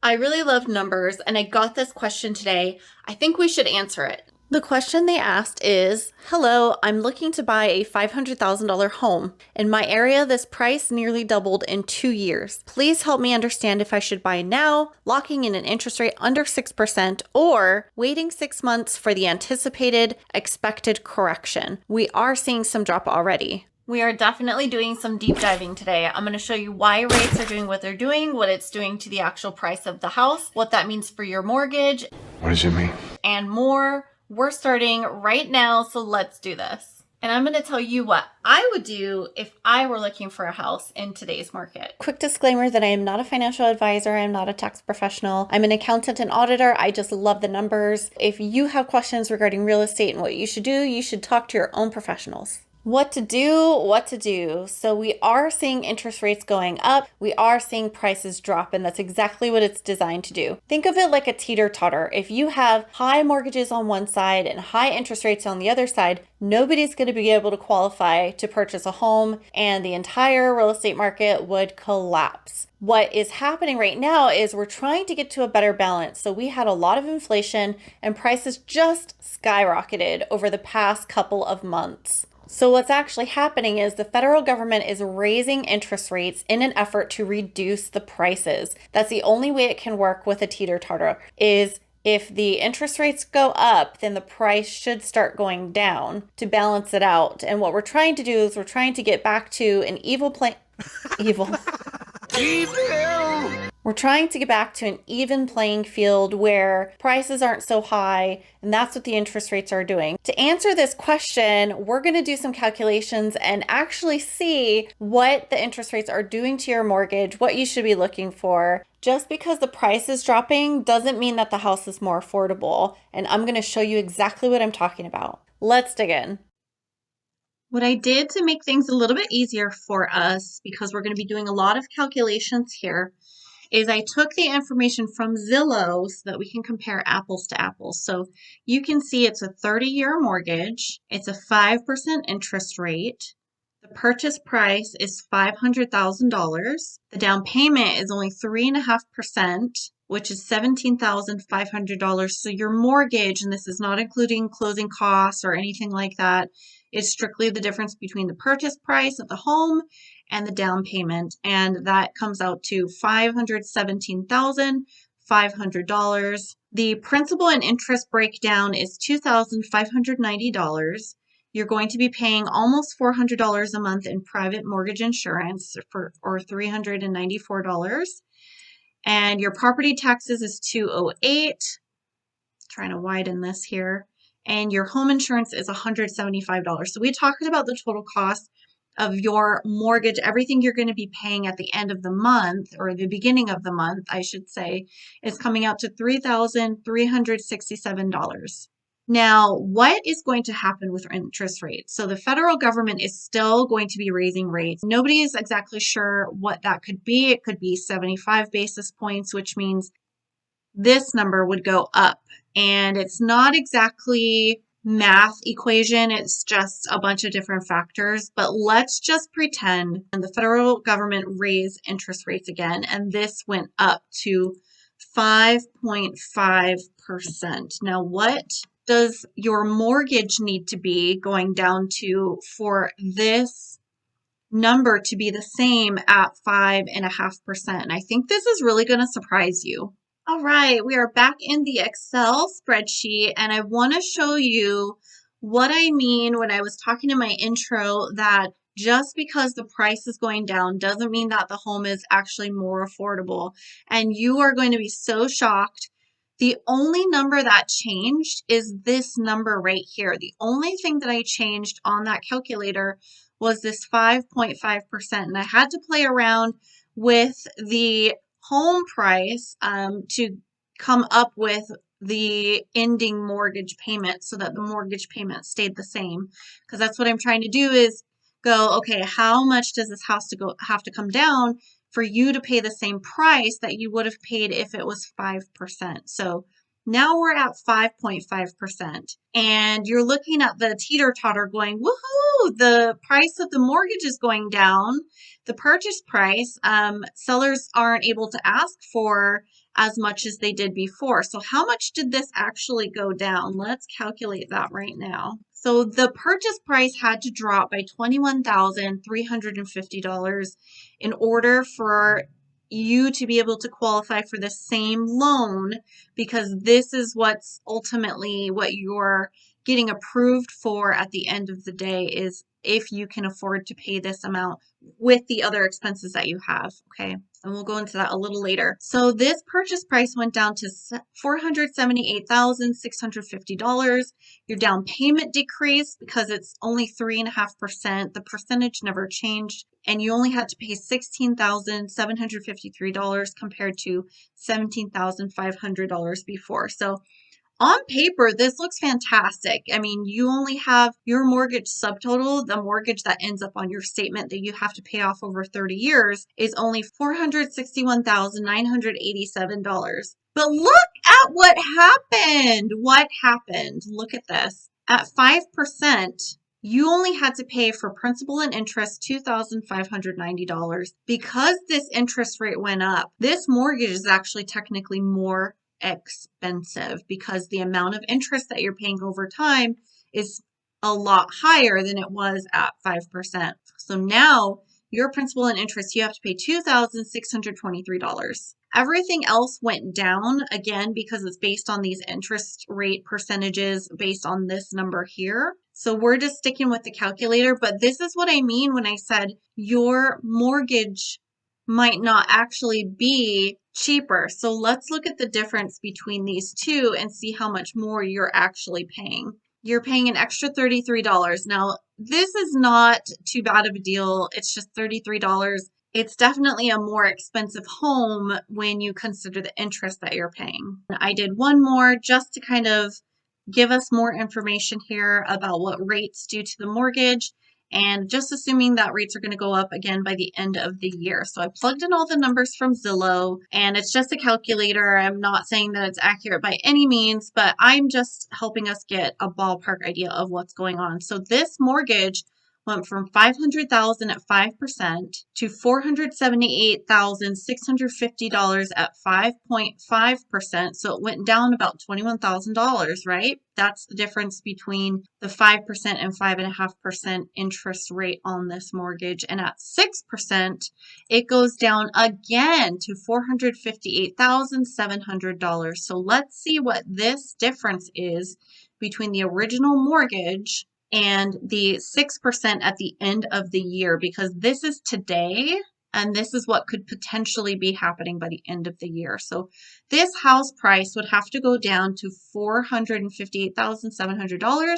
I really love numbers, and I got this question today. I think we should answer it. The question they asked is, hello, I'm looking to buy a $500,000 home. In my area, this price nearly doubled in 2 years. Please help me understand if I should buy now, locking in an interest rate under 6%, or waiting 6 months for the anticipated expected correction. We are seeing some drop already. We are definitely doing some deep diving today. I'm going to show you why rates are doing what they're doing, what it's doing to the actual price of the house, what that means for your mortgage. What does it mean? And more. We're starting right now, so let's do this. And I'm going to tell you what I would do if I were looking for a house in today's market. Quick disclaimer that I am not a financial advisor. I am not a tax professional. I'm an accountant and auditor. I just love the numbers. If you have questions regarding real estate and what you should do, you should talk to your own professionals. What to do. So we are seeing interest rates going up. We are seeing prices drop, and that's exactly what it's designed to do. Think of it like a teeter-totter. If you have high mortgages on one side and high interest rates on the other side, nobody's going to be able to qualify to purchase a home, and the entire real estate market would collapse. What is happening right now is we're trying to get to a better balance. So we had a lot of inflation and prices just skyrocketed over the past couple of months. So what's actually happening is the federal government is raising interest rates in an effort to reduce the prices. That's the only way it can work with a teeter-totter, is if the interest rates go up, then the price should start going down to balance it out. And what we're trying to do is we're trying to get back to an evil. We're trying to get back to an even playing field where prices aren't so high, and that's what the interest rates are doing. To answer this question, we're going to do some calculations and actually see what the interest rates are doing to your mortgage, what you should be looking for. Just because the price is dropping doesn't mean that the house is more affordable, and I'm going to show you exactly what I'm talking about. Let's dig in. What I did to make things a little bit easier for us, because we're going to be doing a lot of calculations here, is I took the information from Zillow so that we can compare apples to apples. So you can see it's a 30-year mortgage. It's a 5% interest rate. The purchase price is $500,000. The down payment is only 3.5%, which is $17,500. So your mortgage, and this is not including closing costs or anything like that, is strictly the difference between the purchase price of the home and the down payment. And that comes out to $517,500. The principal and interest breakdown is $2,590. You're going to be paying almost $400 a month in private mortgage insurance or $394. And your property taxes is $208. Trying to widen this here. And your home insurance is $175. So we talked about the total cost of your mortgage, everything you're going to be paying at the end of the month, or the beginning of the month, I should say, is coming out to $3,367. Now, what is going to happen with interest rates? So the federal government is still going to be raising rates. Nobody is exactly sure what that could be. It could be 75 basis points, which means this number would go up. And it's not exactly math equation. It's just a bunch of different factors. But let's just pretend the federal government raised interest rates again, and this went up to 5.5%. Now, what does your mortgage need to be going down to for this number to be the same at 5.5%? And I think this is really going to surprise you. All right, we are back in the Excel spreadsheet, and I want to show you what I mean when I was talking in my intro that just because the price is going down doesn't mean that the home is actually more affordable. And you are going to be so shocked. The only number that changed is this number right here. The only thing that I changed on that calculator was this 5.5%, and I had to play around with the home price to come up with the ending mortgage payment so that the mortgage payment stayed the same. Because that's what I'm trying to do is go, okay, how much does this house have to come down for you to pay the same price that you would have paid if it was 5%? So now we're at 5.5%. And you're looking at the teeter-totter going, woohoo, the price of the mortgage is going down. The purchase price, sellers aren't able to ask for as much as they did before. So how much did this actually go down? Let's calculate that right now. So the purchase price had to drop by $21,350 in order for you to be able to qualify for the same loan, because this is what's ultimately what you're getting approved for at the end of the day, is if you can afford to pay this amount with the other expenses that you have, okay? And we'll go into that a little later. So this purchase price went down to $478,650. Your down payment decreased because it's only 3.5%. The percentage never changed. And you only had to pay $16,753 compared to $17,500 before. So on paper, this looks fantastic. I mean, you only have your mortgage subtotal, the mortgage that ends up on your statement that you have to pay off over 30 years, is only $461,987. But look at what happened. What happened? Look at this. At 5%, you only had to pay for principal and interest $2,590. Because this interest rate went up, this mortgage is actually technically more expensive because the amount of interest that you're paying over time is a lot higher than it was at 5%. So now your principal and interest, you have to pay $2,623. Everything else went down again because it's based on these interest rate percentages based on this number here. So we're just sticking with the calculator, but this is what I mean when I said your mortgage might not actually be cheaper. So let's look at the difference between these two and see how much more you're actually paying. You're paying an extra $33. Now, this is not too bad of a deal. It's just $33. It's definitely a more expensive home when you consider the interest that you're paying. I did one more just to kind of give us more information here about what rates do to the mortgage, and just assuming that rates are going to go up again by the end of the year. So I plugged in all the numbers from Zillow, and it's just a calculator. I'm not saying that it's accurate by any means, but I'm just helping us get a ballpark idea of what's going on. So this mortgage went from $500,000 at 5% to $478,650 at 5.5%. So it went down about $21,000, right? That's the difference between the 5% and 5.5% interest rate on this mortgage. And at 6%, it goes down again to $458,700. So let's see what this difference is between the original mortgage and the 6% at the end of the year, because this is today and this is what could potentially be happening by the end of the year. So this house price would have to go down to $458,700,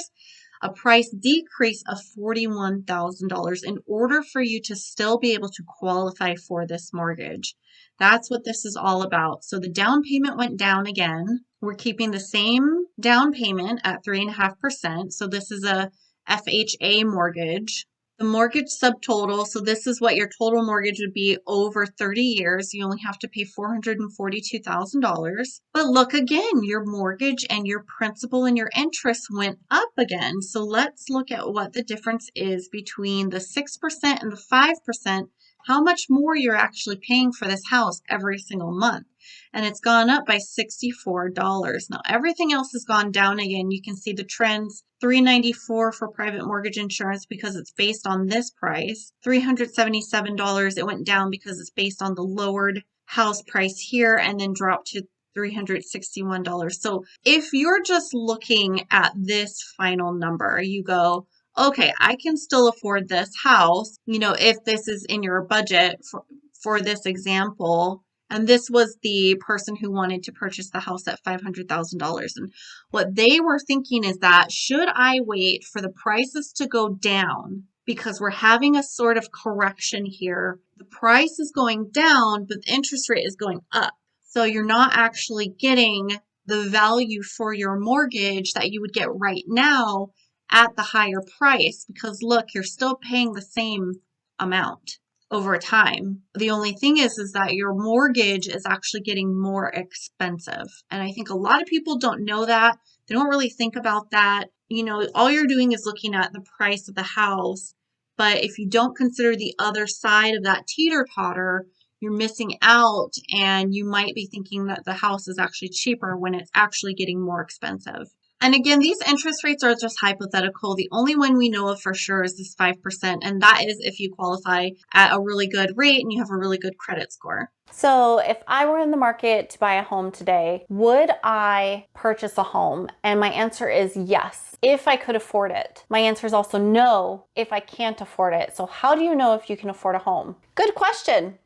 a price decrease of $41,000 in order for you to still be able to qualify for this mortgage. That's what this is all about. So the down payment went down again. We're keeping the same down payment at 3.5%. So this is a FHA mortgage. The mortgage subtotal, so this is what your total mortgage would be over 30 years. You only have to pay $442,000. But look again, your mortgage and your principal and your interest went up again. So let's look at what the difference is between the 6% and the 5%. How much more you're actually paying for this house every single month. And it's gone up by $64. Now everything else has gone down again. You can see the trends. $394 for private mortgage insurance because it's based on this price. $377, it went down because it's based on the lowered house price here and then dropped to $361. So if you're just looking at this final number, you go, okay, I can still afford this house, if this is in your budget for this example. And this was the person who wanted to purchase the house at $500,000. And what they were thinking is that, should I wait for the prices to go down? Because we're having a sort of correction here. The price is going down, but the interest rate is going up. So you're not actually getting the value for your mortgage that you would get right now at the higher price, because look, you're still paying the same amount over time. The only thing is that your mortgage is actually getting more expensive. And I think a lot of people don't know that. They don't really think about that. All you're doing is looking at the price of the house. But if you don't consider the other side of that teeter-totter, you're missing out, and you might be thinking that the house is actually cheaper when it's actually getting more expensive. And again, these interest rates are just hypothetical. The only one we know of for sure is this 5%, and that is if you qualify at a really good rate and you have a really good credit score. So if I were in the market to buy a home today, would I purchase a home? And my answer is yes, if I could afford it. My answer is also no, if I can't afford it. So how do you know if you can afford a home? Good question.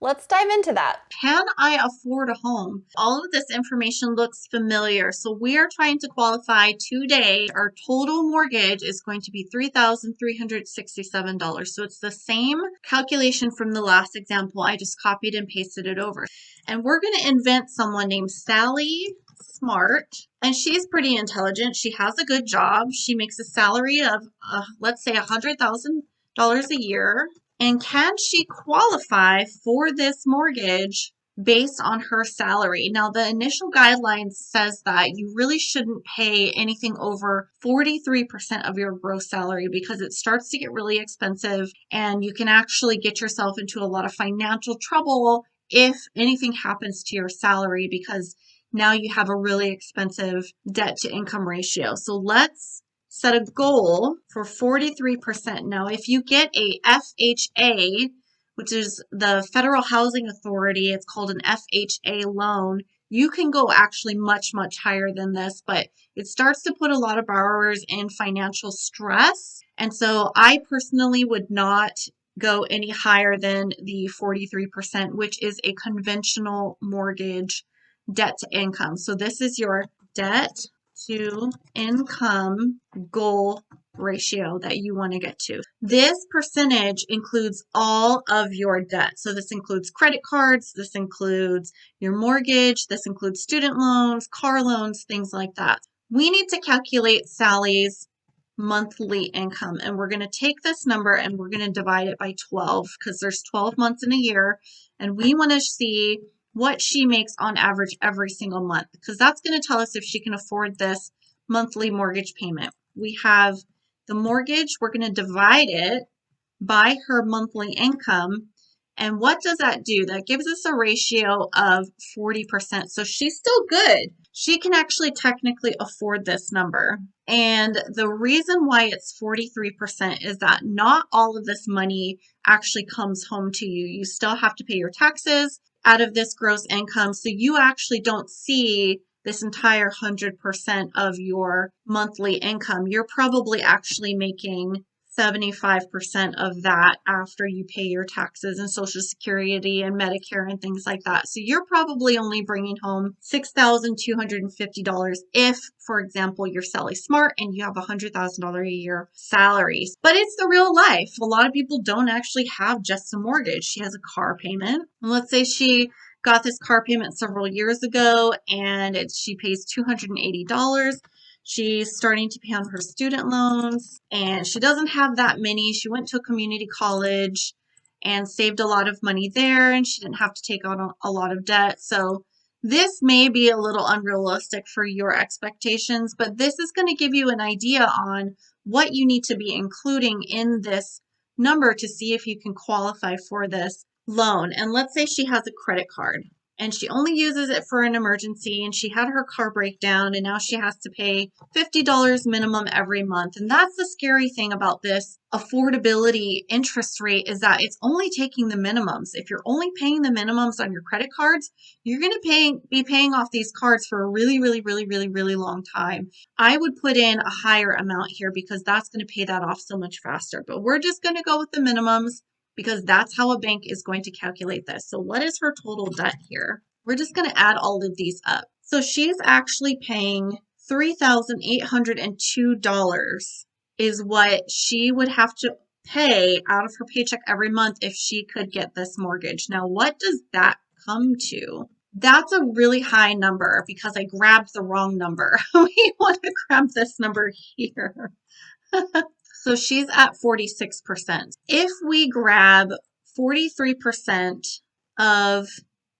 Let's dive into that. Can I afford a home? All of this information looks familiar. So we are trying to qualify today. Our total mortgage is going to be $3,367. So it's the same calculation from the last example. I just copied and pasted it over. And we're going to invent someone named Sally Smart. And she's pretty intelligent. She has a good job. She makes a salary of, let's say, $100,000 a year. And can she qualify for this mortgage based on her salary? Now, the initial guidelines says that you really shouldn't pay anything over 43% of your gross salary because it starts to get really expensive and you can actually get yourself into a lot of financial trouble if anything happens to your salary because now you have a really expensive debt to income ratio. So let's set a goal for 43%. Now, if you get a FHA, which is the Federal Housing Authority, it's called an FHA loan, you can go actually much, much higher than this, but it starts to put a lot of borrowers in financial stress. And so I personally would not go any higher than the 43%, which is a conventional mortgage debt to income. So this is your debt to income goal ratio that you want to get to. This percentage includes all of your debt. So this includes credit cards, this includes your mortgage, this includes student loans, car loans, things like that. We need to calculate Sally's monthly income, and we're going to take this number and we're going to divide it by 12 because there's 12 months in a year, and we want to see what she makes on average every single month, because that's going to tell us if she can afford this monthly mortgage payment. We have the mortgage, we're going to divide it by her monthly income. And what does that do? That gives us a ratio of 40%. So she's still good. She can actually technically afford this number. And the reason why it's 43% is that not all of this money actually comes home to you. You still have to pay your taxes out of this gross income. So you actually don't see this entire 100% of your monthly income. You're probably actually making 75% of that after you pay your taxes and Social Security and Medicare and things like that. So you're probably only bringing home $6,250 if, for example, you're Sally Smart and you have a $100,000 a year salary. But it's the real life. A lot of people don't actually have just a mortgage. She has a car payment. And let's say she got this car payment several years ago and she pays $280. She's starting to pay on her student loans and she doesn't have that many. She went to a community college and saved a lot of money there and she didn't have to take on a lot of debt. So this may be a little unrealistic for your expectations, but this is going to give you an idea on what you need to be including in this number to see if you can qualify for this loan. And let's say she has a credit card and she only uses it for an emergency and she had her car break down and now she has to pay $50 minimum every month. And that's the scary thing about this affordability interest rate is that it's only taking the minimums. If you're only paying the minimums on your credit cards, you're going to be paying off these cards for a really, really, really, really, really long time. I would put in a higher amount here because that's going to pay that off so much faster. But we're just going to go with the minimums, because that's how a bank is going to calculate this. So what is her total debt here? We're just going to add all of these up. So she's actually paying $3,802 is what she would have to pay out of her paycheck every month if she could get this mortgage. Now, what does that come to? That's a really high number because I grabbed the wrong number. We want to grab this number here. So she's at 46%. If we grab 43% of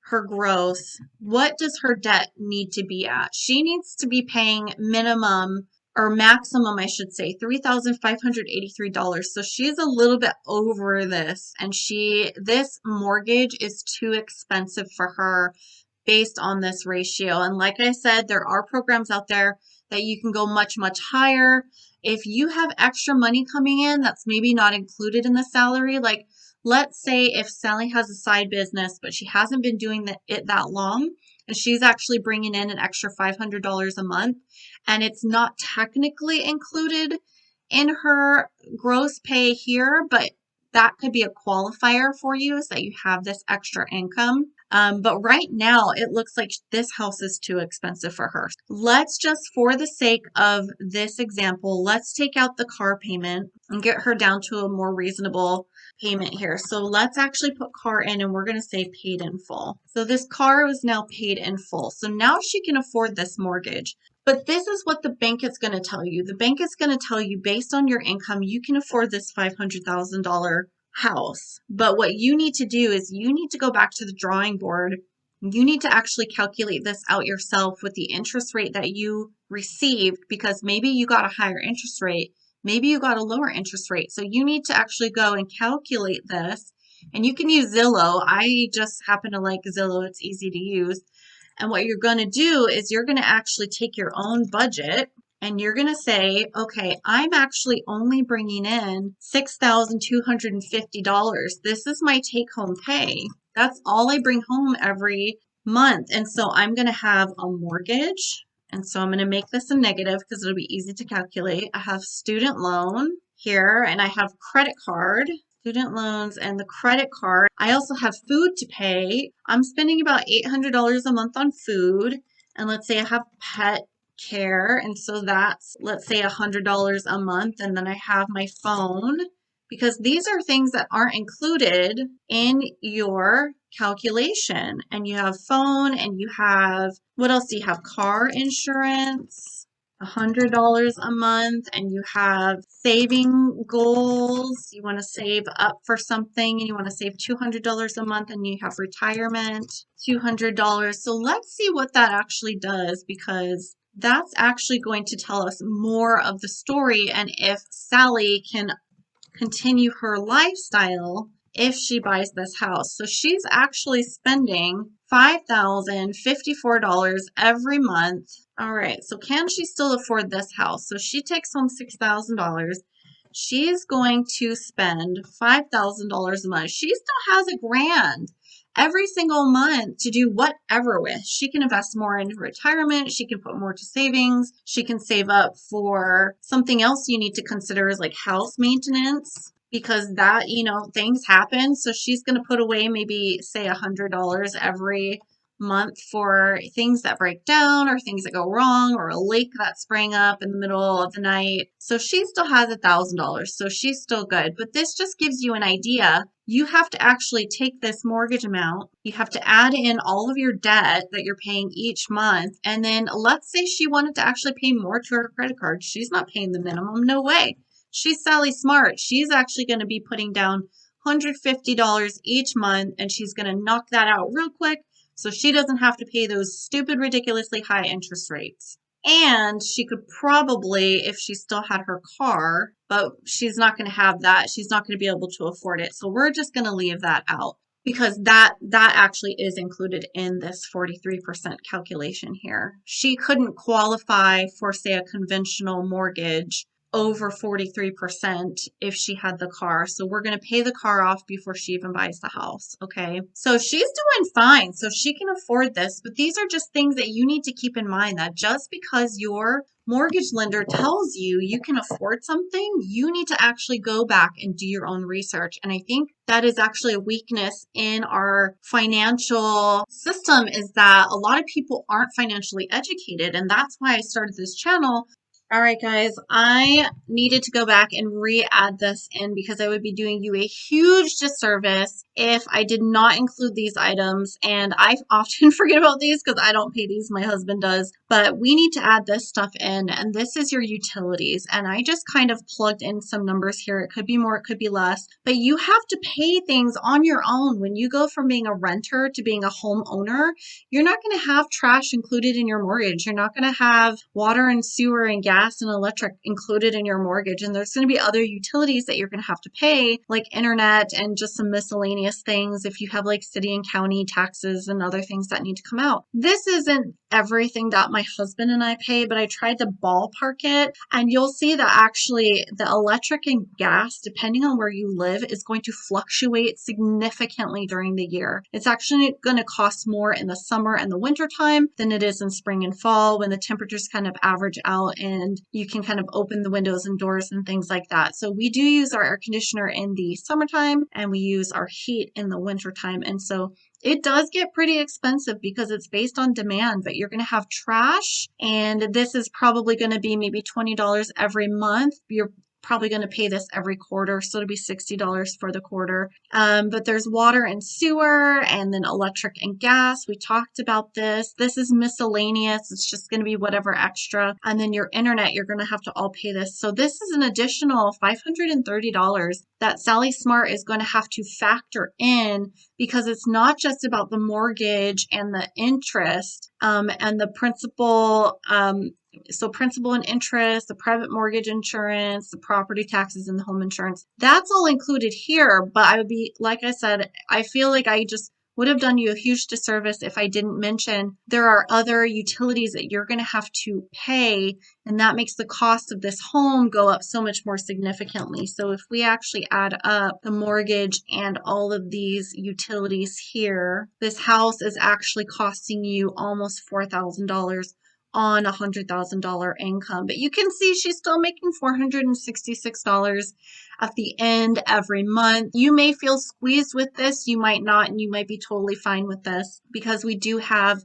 her gross, what does her debt need to be at? She needs to be paying minimum or maximum, I should say, $3,583. So she's a little bit over this, and this mortgage is too expensive for her based on this ratio. And like I said, there are programs out there that you can go much, much higher. If you have extra money coming in that's maybe not included in the salary, like let's say if Sally has a side business, but she hasn't been doing it that long, and she's actually bringing in an extra $500 a month, and it's not technically included in her gross pay here, but that could be a qualifier for you, is that you have this extra income. But right now, it looks like this house is too expensive for her. Let's just, for the sake of this example, let's take out the car payment and get her down to a more reasonable payment here. So let's actually put car in, and we're going to say paid in full. So this car is now paid in full. So now she can afford this mortgage. But this is what the bank is going to tell you. The bank is going to tell you, based on your income, you can afford this $500,000 house. But what you need to do is you need to go back to the drawing board. You need to actually calculate this out yourself with the interest rate that you received, because maybe you got a higher interest rate. Maybe you got a lower interest rate. So you need to actually go and calculate this. And you can use Zillow. I just happen to like Zillow. It's easy to use. And what you're going to do is you're going to actually take your own budget, and you're going to say, okay, I'm actually only bringing in $6,250. This is my take-home pay. That's all I bring home every month. And so I'm going to have a mortgage. And so I'm going to make this a negative because it'll be easy to calculate. I have student loan here, and I have credit card. Student loans and the credit card. I also have food to pay. I'm spending about $800 a month on food. And let's say I have pet care. And so that's, let's say, $100 a month. And then I have my phone, because these are things that aren't included in your calculation. And you have phone, and you have, what else do you have? Car insurance. $100 a month, and you have saving goals. You want to save up for something, and you want to save $200 a month, and you have retirement, $200. So let's see what that actually does, because that's actually going to tell us more of the story, and if Sally can continue her lifestyle if she buys this house. So she's actually spending $5,054 every month. All right, so can she still afford this house? So she takes home $6,000. She's going to spend $5,000 a month. She still has $1,000 every single month to do whatever with. She can invest more into retirement. She can put more to savings. She can save up for something else you need to consider, is like house maintenance, because that, things happen. So she's going to put away maybe, say, $100 every month for things that break down, or things that go wrong, or a leak that sprang up in the middle of the night. So she still has $1,000. So she's still good. But this just gives you an idea. You have to actually take this mortgage amount. You have to add in all of your debt that you're paying each month. And then let's say she wanted to actually pay more to her credit card. She's not paying the minimum. No way. She's Sally Smart. She's actually going to be putting down $150 each month, and she's going to knock that out real quick, so she doesn't have to pay those stupid, ridiculously high interest rates. And she could probably, if she still had her car, but she's not going to have that. She's not going to be able to afford it. So we're just going to leave that out, because that actually is included in this 43% calculation here. She couldn't qualify for, say, a conventional mortgage over 43% if she had the car. So we're going to pay the car off before she even buys the house. Okay. So she's doing fine. So she can afford this, but these are just things that you need to keep in mind, that just because your mortgage lender tells you you can afford something, you need to actually go back and do your own research. And I think that is actually a weakness in our financial system, is that a lot of people aren't financially educated. And that's why I started this channel. All right, guys, I needed to go back and re-add this in, because I would be doing you a huge disservice if I did not include these items. And I often forget about these because I don't pay these, my husband does. but we need to add this stuff in, and this is your utilities. And I just kind of plugged in some numbers here. It could be more, it could be less, but you have to pay things on your own. When you go from being a renter to being a homeowner, you're not going to have trash included in your mortgage. You're not going to have water and sewer and gas and electric included in your mortgage. And there's going to be other utilities that you're going to have to pay, like internet and just some miscellaneous things if you have like city and county taxes and other things that need to come out. This isn't everything that my husband and I pay, but I tried to ballpark it, and you'll see that actually the electric and gas, depending on where you live, is going to fluctuate significantly during the year. It's actually going to cost more in the summer and the winter time than it is in spring and fall, when the temperatures kind of average out and you can kind of open the windows and doors and things like that. So we do use our air conditioner in the summertime and we use our heat in the wintertime. And so it does get pretty expensive because it's based on demand, but you're going to have trash, and this is probably going to be maybe $20 every month. You're probably going to pay this every quarter, so it'll be $60 for the quarter. But there's water and sewer, and then electric and gas. We talked about this. This is miscellaneous. It's just going to be whatever extra. And then your internet, you're going to have to all pay this. So this is an additional $530 that Sally Smart is going to have to factor in, because it's not just about the mortgage and the interest and the principal. So principal and interest, the private mortgage insurance, the property taxes, and the home insurance. That's all included here. But I would be, like I said, I feel like I just would have done you a huge disservice if I didn't mention there are other utilities that you're going to have to pay, and that makes the cost of this home go up so much more significantly. So if we actually add up the mortgage and all of these utilities here, this house is actually costing you almost $4,000 on a $100,000 income. But you can see she's still making $466 at the end every month. You may feel squeezed with this, you might not, and you might be totally fine with this, because we do have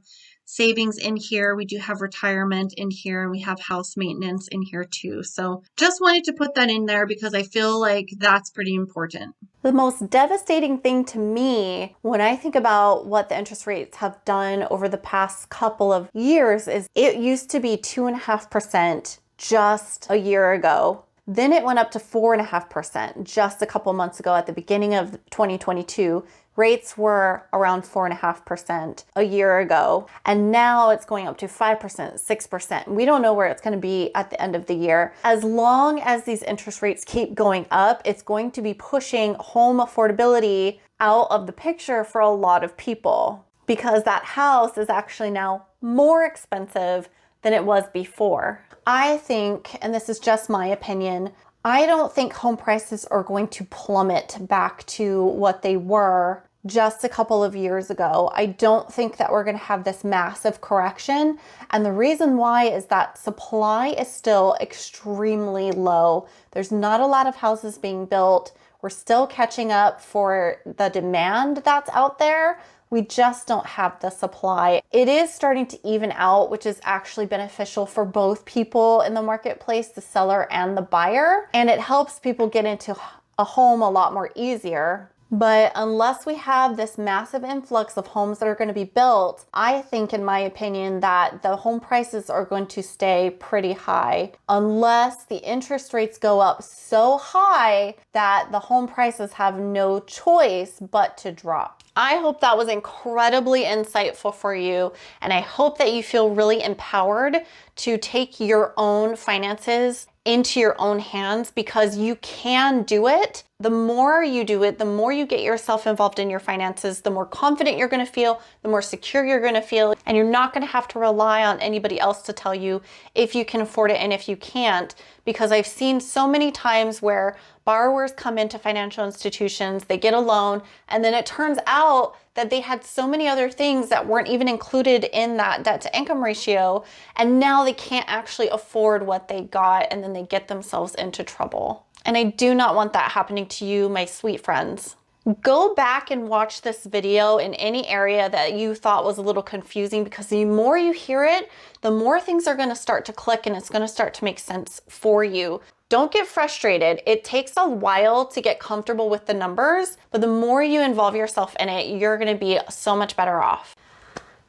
savings in here, we do have retirement in here, and we have house maintenance in here too. So just wanted to put that in there because I feel like that's pretty important. The most devastating thing to me when I think about what the interest rates have done over the past couple of years is it used to be 2.5% just a year ago. Then it went up to 4.5% just a couple months ago at the beginning of 2022. Rates were around 4.5% a year ago, and now it's going up to 5%, 6%. We don't know where it's going to be at the end of the year. As long as these interest rates keep going up, it's going to be pushing home affordability out of the picture for a lot of people, because that house is actually now more expensive than it was before. I think, and this is just my opinion, I don't think home prices are going to plummet back to what they were just a couple of years ago. I don't think that we're going to have this massive correction. And the reason why is that supply is still extremely low. There's not a lot of houses being built. We're still catching up for the demand that's out there. We just don't have the supply. It is starting to even out, which is actually beneficial for both people in the marketplace, the seller and the buyer. And it helps people get into a home a lot more easier. But unless we have this massive influx of homes that are going to be built, I think, in my opinion, that the home prices are going to stay pretty high unless the interest rates go up so high that the home prices have no choice but to drop. I hope that was incredibly insightful for you, and I hope that you feel really empowered to take your own finances into your own hands, because you can do it. The more you do it, the more you get yourself involved in your finances, the more confident you're going to feel, the more secure you're going to feel, and you're not going to have to rely on anybody else to tell you if you can afford it and if you can't. Because I've seen so many times where borrowers come into financial institutions, they get a loan, and then it turns out that they had so many other things that weren't even included in that debt to income ratio, and now they can't actually afford what they got, and then they get themselves into trouble. And I do not want that happening to you, my sweet friends. Go back and watch this video in any area that you thought was a little confusing, because the more you hear it, the more things are going to start to click and it's going to start to make sense for you. Don't get frustrated. It takes a while to get comfortable with the numbers, but the more you involve yourself in it, you're going to be so much better off.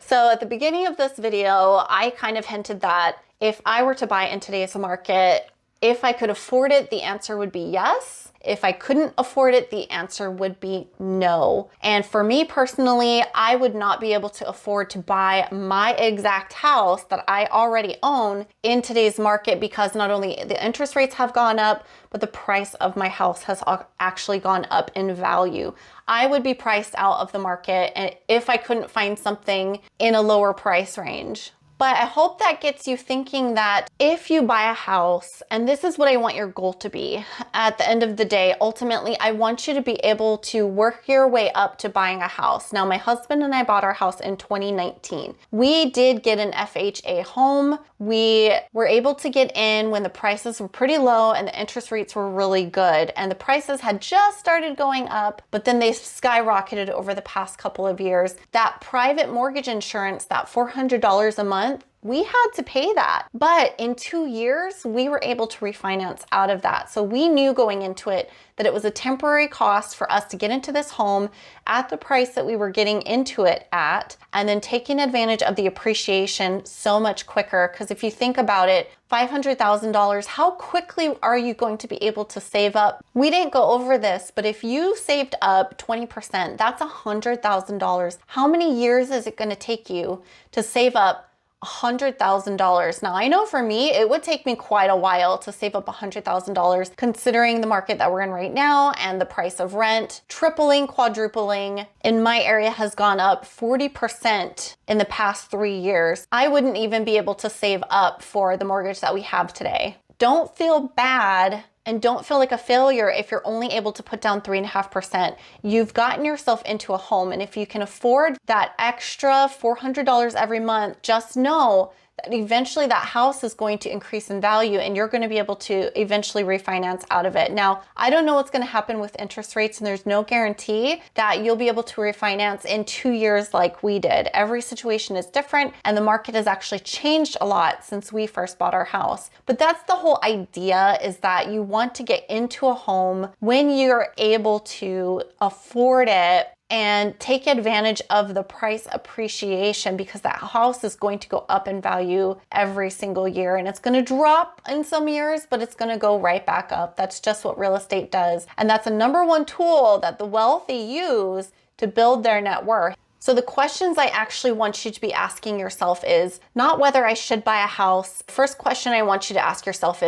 So at the beginning of this video, I kind of hinted that if I were to buy in today's market, if I could afford it, the answer would be yes. If I couldn't afford it, the answer would be no. And for me personally, I would not be able to afford to buy my exact house that I already own in today's market, because not only the interest rates have gone up, but the price of my house has actually gone up in value. I would be priced out of the market and if I couldn't find something in a lower price range. But I hope that gets you thinking that if you buy a house, and this is what I want your goal to be at the end of the day, ultimately, I want you to be able to work your way up to buying a house. Now, my husband and I bought our house in 2019. We did get an FHA home. We were able to get in when the prices were pretty low and the interest rates were really good. And the prices had just started going up, but then they skyrocketed over the past couple of years. That private mortgage insurance, that $400 a month, we had to pay that. But in 2 years, we were able to refinance out of that. So we knew going into it that it was a temporary cost for us to get into this home at the price that we were getting into it at, and then taking advantage of the appreciation so much quicker. Because if you think about it, $500,000, how quickly are you going to be able to save up? We didn't go over this, but if you saved up 20%, that's $100,000. How many years is it going to take you to save up $100,000? Now, I know for me, it would take me quite a while to save up $100,000, considering the market that we're in right now and the price of rent tripling, quadrupling in my area has gone up 40% in the past 3 years. I wouldn't even be able to save up for the mortgage that we have today. Don't feel bad and don't feel like a failure if you're only able to put down 3.5%. You've gotten yourself into a home, and if you can afford that extra $400 every month, just know that eventually that house is going to increase in value and you're going to be able to eventually refinance out of it. Now, I don't know what's going to happen with interest rates, and there's no guarantee that you'll be able to refinance in 2 years like we did. Every situation is different, and the market has actually changed a lot since we first bought our house. But that's the whole idea, is that you want to get into a home when you're able to afford it and take advantage of the price appreciation, because that house is going to go up in value every single year, and it's going to drop in some years, but it's going to go right back up. That's just what real estate does. And that's a number one tool that the wealthy use to build their net worth. So the questions I actually want you to be asking yourself is not whether I should buy a house. First question I want you to ask yourself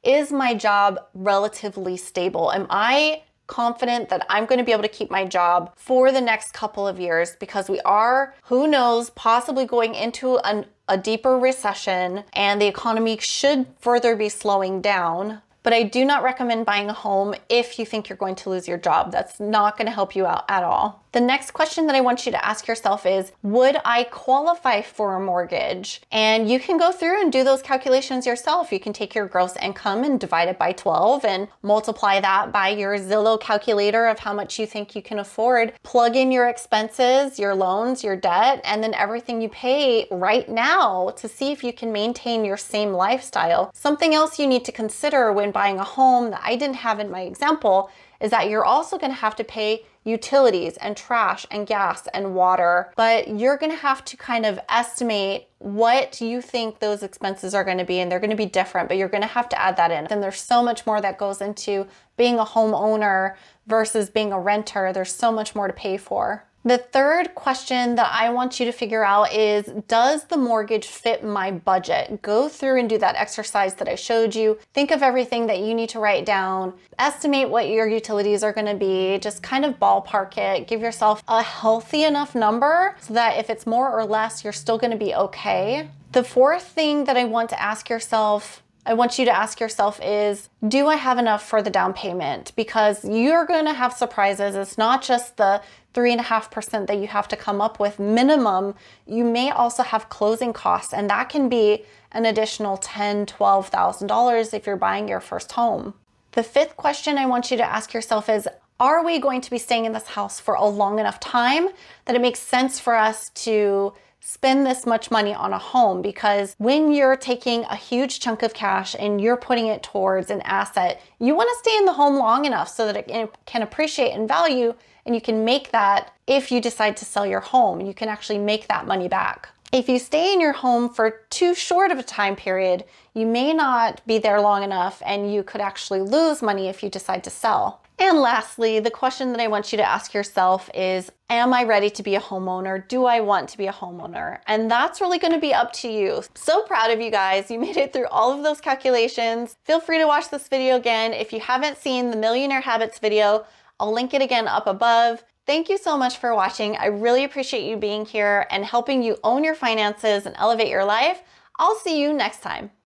is my job relatively stable? Am I confident that I'm going to be able to keep my job for the next couple of years? Because we are, who knows, possibly going into a deeper recession, and the economy should further be slowing down. But I do not recommend buying a home if you think you're going to lose your job. That's not going to help you out at all. The next question that I want you to ask yourself is, would I qualify for a mortgage? And you can go through and do those calculations yourself. You can take your gross income and divide it by 12 and multiply that by your Zillow calculator of how much you think you can afford. Plug in your expenses, your loans, your debt, and then everything you pay right now to see if you can maintain your same lifestyle. Something else you need to consider when buying a home that I didn't have in my example is that you're also going to have to pay utilities and trash and gas and water, but you're going to have to kind of estimate what you think those expenses are going to be, and they're going to be different, but you're going to have to add that in. And there's so much more that goes into being a homeowner versus being a renter. There's so much more to pay for. The third question that I want you to figure out is, does the mortgage fit my budget? Go through and do that exercise that I showed you. Think of everything that you need to write down. Estimate what your utilities are going to be. Just kind of ballpark it. Give yourself a healthy enough number so that if it's more or less, you're still going to be okay. The fourth thing that I want you to ask yourself is, do I have enough for the down payment? Because you're going to have surprises. It's not just the 3.5% that you have to come up with minimum. You may also have closing costs, and that can be an additional $10,000, $12,000 if you're buying your first home. The fifth question I want you to ask yourself is, are we going to be staying in this house for a long enough time that it makes sense for us to spend this much money on a home, because when you're taking a huge chunk of cash and you're putting it towards an asset, you want to stay in the home long enough so that it can appreciate in value, and you can make that if you decide to sell your home. You can actually make that money back. If you stay in your home for too short of a time period, you may not be there long enough, and you could actually lose money if you decide to sell. And lastly, the question that I want you to ask yourself is, am I ready to be a homeowner? Do I want to be a homeowner? And that's really going to be up to you. So proud of you guys. You made it through all of those calculations. Feel free to watch this video again. If you haven't seen the Millionaire Habits video, I'll link it again up above. Thank you so much for watching. I really appreciate you being here and helping you own your finances and elevate your life. I'll see you next time.